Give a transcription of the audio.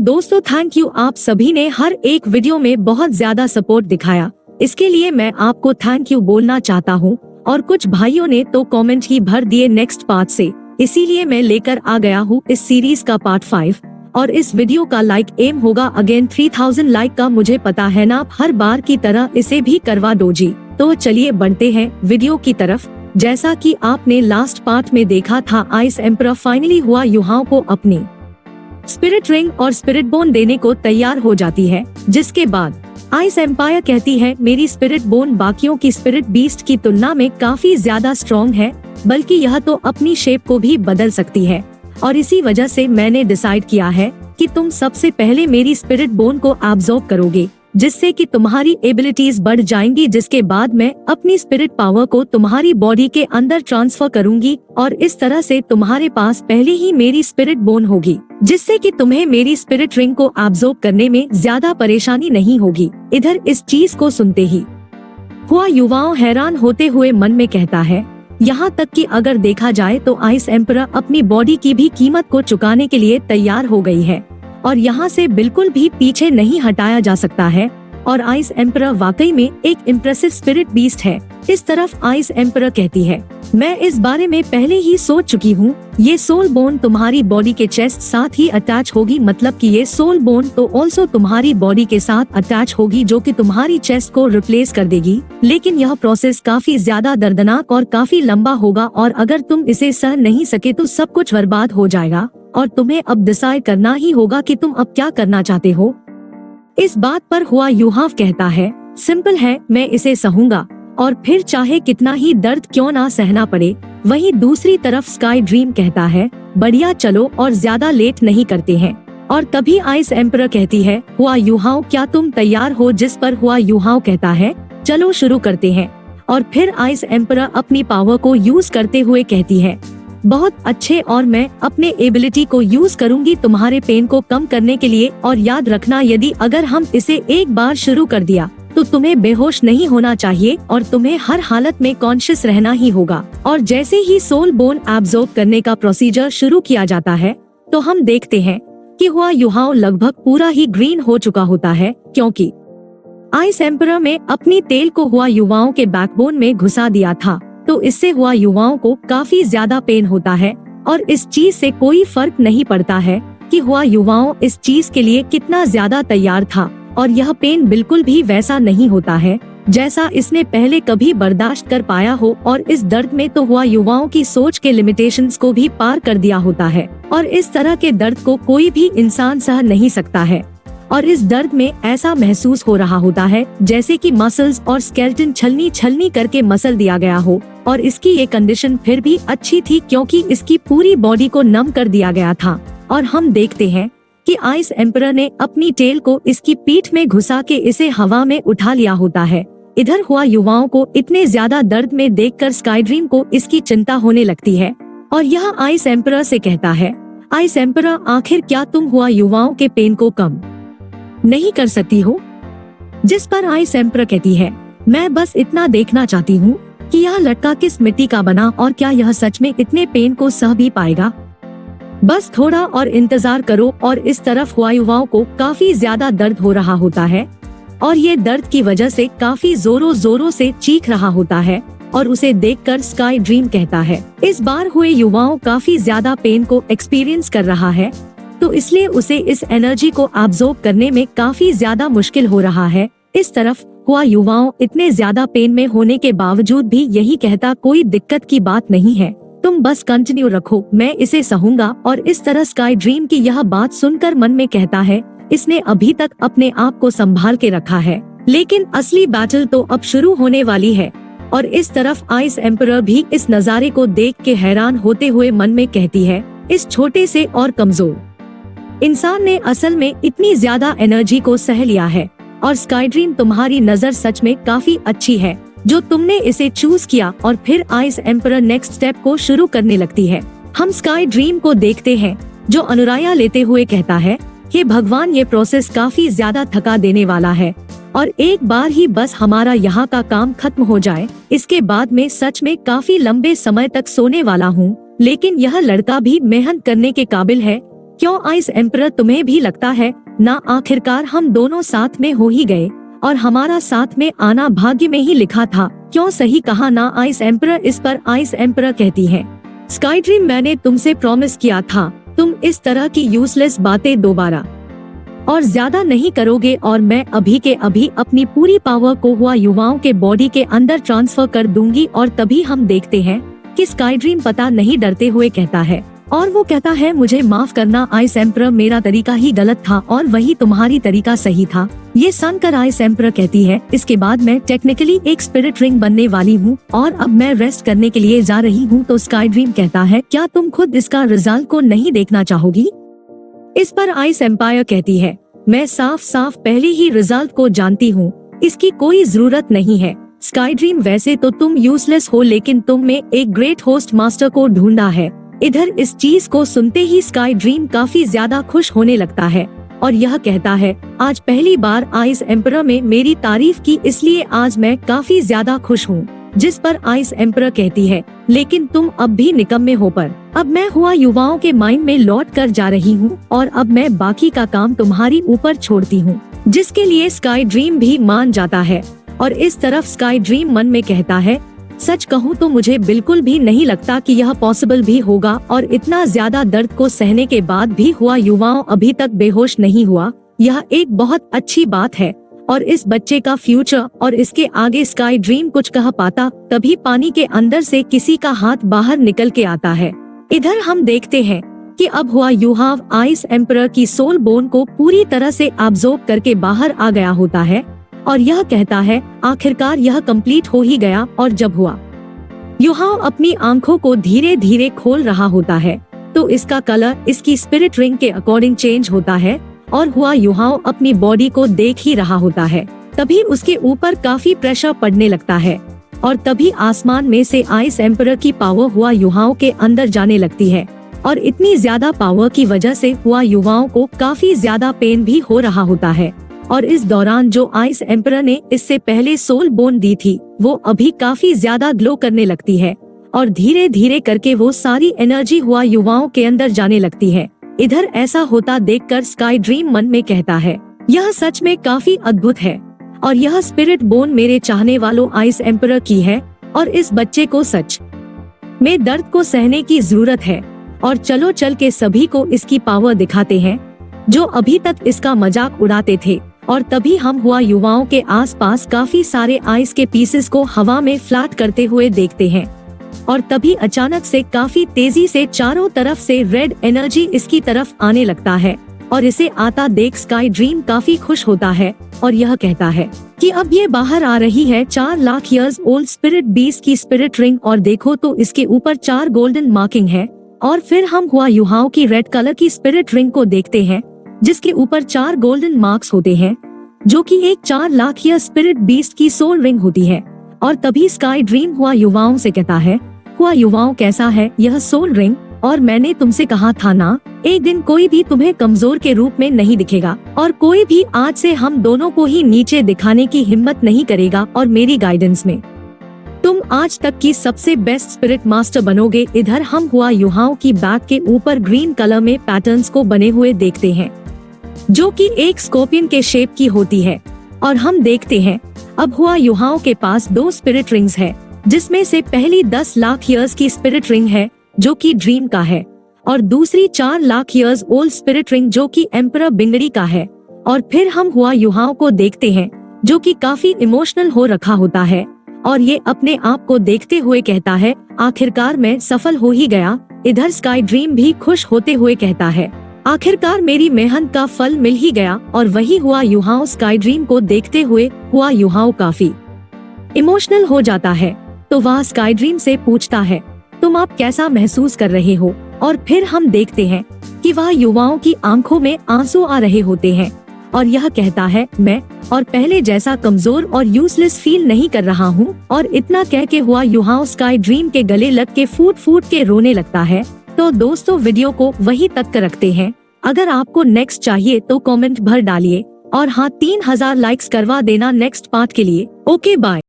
दोस्तों thank you, आप सभी ने हर एक वीडियो में बहुत ज्यादा सपोर्ट दिखाया, इसके लिए मैं आपको थैंक यू बोलना चाहता हूँ। और कुछ भाइयों ने तो कमेंट ही भर दिए नेक्स्ट पार्ट से, इसीलिए मैं लेकर आ गया हूँ इस सीरीज का पार्ट 5। और इस वीडियो का लाइक एम होगा अगेन 3000 लाइक का, मुझे पता है ना, हर बार की तरह इसे भी करवा दो जी। तो चलिए बढ़ते हैं वीडियो की तरफ। जैसा कि आपने लास्ट पार्ट में देखा था, आइस एम्परर फाइनली हुआ युहाओं को अपनी स्पिरिट रिंग और स्पिरिट बोन देने को तैयार हो जाती है, जिसके बाद आइस एम्पायर कहती है मेरी स्पिरिट बोन बाकियों की स्पिरिट बीस्ट की तुलना में काफी ज्यादा स्ट्रॉन्ग है, बल्कि यह तो अपनी शेप को भी बदल सकती है। और इसी वजह से मैंने डिसाइड किया है कि तुम सबसे पहले मेरी स्पिरिट बोन को एब्जॉर्ब करोगे, जिससे कि तुम्हारी एबिलिटीज बढ़ जाएंगी, जिसके बाद मैं अपनी स्पिरिट पावर को तुम्हारी बॉडी के अंदर ट्रांसफर करूंगी और इस तरह से तुम्हारे पास पहले ही मेरी स्पिरिट बोन होगी, जिससे कि तुम्हें मेरी स्पिरिट रिंग को एब्जॉर्ब करने में ज्यादा परेशानी नहीं होगी। इधर इस चीज को सुनते ही हुआ युवाओं हैरान होते हुए मन में कहता है, यहाँ तक कि अगर देखा जाए तो आइस एम्परर अपनी बॉडी की भी कीमत को चुकाने के लिए तैयार हो गई है और यहाँ से बिल्कुल भी पीछे नहीं हटाया जा सकता है। और आइस एम्परर वाकई में एक इम्प्रेसिव स्पिरिट बीस्ट है। इस तरफ आइस एम्परर कहती है, मैं इस बारे में पहले ही सोच चुकी हूँ, ये सोल बोन तुम्हारी बॉडी के चेस्ट साथ ही अटैच होगी, मतलब कि ये सोल बोन तो ऑल्सो तुम्हारी बॉडी के साथ अटैच होगी, जो कि तुम्हारी चेस्ट को रिप्लेस कर देगी। लेकिन यह प्रोसेस काफी ज्यादा दर्दनाक और काफी लंबा होगा और अगर तुम इसे सह नहीं सके तो सब कुछ बर्बाद हो जाएगा और तुम्हें अब डिसाइड करना ही होगा कि तुम अब क्या करना चाहते हो। इस बात पर हुआ युहाव कहता है, सिंपल है, मैं इसे सहूंगा और फिर चाहे कितना ही दर्द क्यों ना सहना पड़े। वहीं दूसरी तरफ स्काई ड्रीम कहता है, बढ़िया, चलो और ज्यादा लेट नहीं करते हैं। और तभी आइस एम्परर कहती है, हुआ युहाव क्या तुम तैयार हो? जिस पर हुआ युहाव कहता है, चलो शुरू करते हैं। और फिर आइस एम्परर अपनी पावर को यूज करते हुए कहती है, बहुत अच्छे, और मैं अपने एबिलिटी को यूज करूंगी तुम्हारे पेन को कम करने के लिए। और याद रखना, यदि अगर हम इसे एक बार शुरू कर दिया तो तुम्हें बेहोश नहीं होना चाहिए और तुम्हें हर हालत में कॉन्शियस रहना ही होगा। और जैसे ही सोल बोन एब्जॉर्ब करने का प्रोसीजर शुरू किया जाता है तो हम देखते हैं कि हुआ युहाव लगभग पूरा ही ग्रीन हो चुका होता है, क्योंकि आइस एम्परर में अपनी तेल को हुआ युवाओं के बैकबोन में घुसा दिया था। तो इससे हुआ युवाओं को काफी ज्यादा पेन होता है और इस चीज से कोई फर्क नहीं पड़ता है कि हुआ युवाओं इस चीज के लिए कितना ज्यादा तैयार था। और यह पेन बिल्कुल भी वैसा नहीं होता है जैसा इसने पहले कभी बर्दाश्त कर पाया हो। और इस दर्द में तो हुआ युवाओं की सोच के लिमिटेशंस को भी पार कर दिया होता है और इस तरह के दर्द को कोई भी इंसान सह नहीं सकता है। और इस दर्द में ऐसा महसूस हो रहा होता है जैसे कि मसल्स और स्केलेटन छलनी छलनी करके मसल दिया गया हो। और इसकी ये कंडीशन फिर भी अच्छी थी क्योंकि इसकी पूरी बॉडी को नम कर दिया गया था। और हम देखते हैं कि आइस एम्परर ने अपनी टेल को इसकी पीठ में घुसा के इसे हवा में उठा लिया होता है। इधर हुआ युवाओं को इतने ज्यादा दर्द में देखकर स्काई ड्रीम को इसकी चिंता होने लगती है और यह आइस एम्परर से कहता है, आइस एम्परर, आखिर क्या तुम हुआ युवाओं के पेन को कम नहीं कर सकती हो? जिस पर आइस एम्परर कहती है, मैं बस इतना देखना चाहती हूँ कि यह लड़का किस मिट्टी का बना और क्या यह सच में इतने पेन को सह भी पाएगा। बस थोड़ा और इंतजार करो। और इस तरफ हुआ युवाओं को काफी ज्यादा दर्द हो रहा होता है और ये दर्द की वजह से काफी जोरों जोरों से चीख रहा होता है। और उसे देखकर स्काई ड्रीम कहता है, इस बार हुए युवाओं काफी ज्यादा पेन को एक्सपीरियंस कर रहा है, तो इसलिए उसे इस एनर्जी को एब्जॉर्ब करने में काफी ज्यादा मुश्किल हो रहा है। इस तरफ हुआ युवाओं इतने ज्यादा पेन में होने के बावजूद भी यही कहता, कोई दिक्कत की बात नहीं है, तुम बस कंटिन्यू रखो, मैं इसे सहूंगा। और इस तरह स्काई ड्रीम की यह बात सुनकर मन में कहता है, इसने अभी तक अपने आप को संभाल के रखा है, लेकिन असली बैटल तो अब शुरू होने वाली है। और इस तरफ आइस एम्परर भी इस नजारे को देख के हैरान होते हुए मन में कहती है, इस छोटे से और कमजोर इंसान ने असल में इतनी ज्यादा एनर्जी को सह लिया है। और स्काई ड्रीम, तुम्हारी नजर सच में काफी अच्छी है जो तुमने इसे चूज किया। और फिर आइस एम्परर नेक्स्ट स्टेप को शुरू करने लगती है। हम स्काई ड्रीम को देखते हैं जो अनुराया लेते हुए कहता है, हे भगवान, ये प्रोसेस काफी ज्यादा थका देने वाला है और एक बार ही बस हमारा यहाँ का काम खत्म हो जाए, इसके बाद में सच में काफी लंबे समय तक सोने वाला हूँ। लेकिन यह लड़का भी मेहनत करने के काबिल है, क्यों आइस एम्परर, तुम्हें भी लगता है ना आखिरकार हम दोनों साथ में हो ही गए और हमारा साथ में आना भाग्य में ही लिखा था। क्यों, सही कहा ना आइस एम्परर। इस पर आइस एम्परर कहती है, स्काई ड्रीम मैंने तुमसे प्रॉमिस किया था तुम इस तरह की यूजलेस बातें दोबारा और ज्यादा नहीं करोगे और मैं अभी के अभी अपनी पूरी पावर को हुआ युवाओं के बॉडी के अंदर ट्रांसफर कर दूंगी। और तभी हम देखते हैं कि स्काई ड्रीम पता नहीं डरते हुए कहता है, और वो कहता है मुझे माफ करना आइस एम्परर, मेरा तरीका ही गलत था और वही तुम्हारी तरीका सही था। ये सुनकर आइस एम्परर कहती है, इसके बाद मैं टेक्निकली एक स्पिरिट रिंग बनने वाली हूँ और अब मैं रेस्ट करने के लिए जा रही हूँ। तो स्काई ड्रीम कहता है, क्या तुम खुद इसका रिजल्ट को नहीं देखना चाहोगी? इस पर आइस एम्पायर कहती है, मैं साफ साफ पहले ही रिजल्ट को जानती हूँ, इसकी कोई जरूरत नहीं है। स्काई ड्रीम, वैसे तो तुम यूजलेस हो लेकिन तुमने एक ग्रेट होस्ट मास्टर को ढूंढा है। इधर इस चीज को सुनते ही स्काई ड्रीम काफी ज्यादा खुश होने लगता है और यह कहता है, आज पहली बार आइस एम्परर में मेरी तारीफ की, इसलिए आज मैं काफी ज्यादा खुश हूँ। जिस पर आइस एम्परर कहती है, लेकिन तुम अब भी निकम्मे हो, पर अब मैं हुआ युवाओं के माइंड में लौट कर जा रही हूँ और अब मैं बाकी का काम तुम्हारी ऊपर छोड़ती हूँ। जिसके लिए स्काई ड्रीम भी मान जाता है और इस तरफ स्काई ड्रीम मन में कहता है, सच कहूँ तो मुझे बिल्कुल भी नहीं लगता कि यह पॉसिबल भी होगा और इतना ज्यादा दर्द को सहने के बाद भी हुआ युवाओं अभी तक बेहोश नहीं हुआ। यह एक बहुत अच्छी बात है और इस बच्चे का फ्यूचर और इसके आगे स्काई ड्रीम कुछ कह पाता, तभी पानी के अंदर से किसी का हाथ बाहर निकल के आता है। इधर हम देखते हैं कि अब हुआ युहाव आइस एम्परर की सोल बोन को पूरी तरह से अब्सॉर्ब करके बाहर आ गया होता है और यह कहता है, आखिरकार यह कंप्लीट हो ही गया। और जब हुआ युहाव अपनी आंखों को धीरे धीरे खोल रहा होता है तो इसका कलर इसकी स्पिरिट रिंग के अकॉर्डिंग चेंज होता है और हुआ युहाव अपनी बॉडी को देख ही रहा होता है। तभी उसके ऊपर काफी प्रेशर पड़ने लगता है और तभी आसमान में से आइस एम्परर की पावर हुआ युवाओं के अंदर जाने लगती है और इतनी ज्यादा पावर की वजह से हुआ युवाओं को काफी ज्यादा पेन भी हो रहा होता है। और इस दौरान जो आइस एम्परर ने इससे पहले सोल बोन दी थी वो अभी काफी ज्यादा ग्लो करने लगती है और धीरे धीरे करके वो सारी एनर्जी हुआ युवाओं के अंदर जाने लगती है। इधर ऐसा होता देखकर स्काई ड्रीम मन में कहता है, यह सच में काफी अद्भुत है और यह स्पिरिट बोन मेरे चाहने वालों आइस एम्परर की है और इस बच्चे को सच में दर्द को सहने की जरूरत है। और चलो चल के सभी को इसकी पावर दिखाते हैं जो अभी तक इसका मजाक उड़ाते थे। और तभी हम हुआ युवाओं के आसपास काफी सारे आइस के पीसेस को हवा में फ्लैट करते हुए देखते हैं और तभी अचानक से काफी तेजी से चारों तरफ से रेड एनर्जी इसकी तरफ आने लगता है और इसे आता देख स्काई ड्रीम काफी खुश होता है और यह कहता है कि अब ये बाहर आ रही है 4 lakh years old spirit beast की स्पिरिट रिंग और देखो तो इसके ऊपर 4 गोल्डन मार्किंग है। और फिर हम हुआ युवाओं की रेड कलर की स्पिरिट रिंग को देखते हैं जिसके ऊपर 4 गोल्डन मार्क्स होते हैं जो कि एक 4 लाख ईयर स्पिरिट बीस्ट की सोल रिंग होती है। और तभी स्काई ड्रीम हुआ युवाओं से कहता है, हुआ युवाओं कैसा है यह सोल रिंग, और मैंने तुमसे कहा था ना एक दिन कोई भी तुम्हें कमजोर के रूप में नहीं दिखेगा और कोई भी आज से हम दोनों को ही नीचे दिखाने की हिम्मत नहीं करेगा और मेरी गाइडेंस में तुम आज तक की सबसे बेस्ट स्पिरिट मास्टर बनोगे। इधर हम हुआ युवाओं की बैक के ऊपर ग्रीन कलर में पैटर्न्स को बने हुए देखते हैं जो कि एक स्कॉर्पियन के शेप की होती है और हम देखते हैं अब हुआ युवाओं के पास 2 स्पिरिट रिंग्स है जिसमें से पहली 10 लाख ईयर्स की स्पिरिट रिंग है जो कि ड्रीम का है और दूसरी 4 lakh years old spirit ring जो कि एम्परर बिंगड़ी का है। और फिर हम हुआ युवाओं को देखते हैं जो कि काफी इमोशनल हो रखा होता है और ये अपने आप को देखते हुए कहता है, आखिरकार मैं सफल हो ही गया। इधर स्काई ड्रीम भी खुश होते हुए कहता है, आखिरकार मेरी मेहनत का फल मिल ही गया। और वही हुआ युवाओं स्काई ड्रीम को देखते हुए हुआ युवाओं काफी इमोशनल हो जाता है तो वह स्काई ड्रीम से पूछता है, तुम आप कैसा महसूस कर रहे हो? और फिर हम देखते हैं कि वह युवाओं की आंखों में आंसू आ रहे होते हैं और यह कहता है, मैं और पहले जैसा कमजोर और यूजलेस फील नहीं कर रहा हूँ। और इतना कह के हुआ युवाओं स्काई ड्रीम के गले लग के फूट फूट के रोने लगता है। तो दोस्तों वीडियो को वही तक रखते हैं। अगर आपको नेक्स्ट चाहिए तो कमेंट भर डालिए और हाँ 3000 लाइक्स करवा देना नेक्स्ट पार्ट के लिए। Okay bye.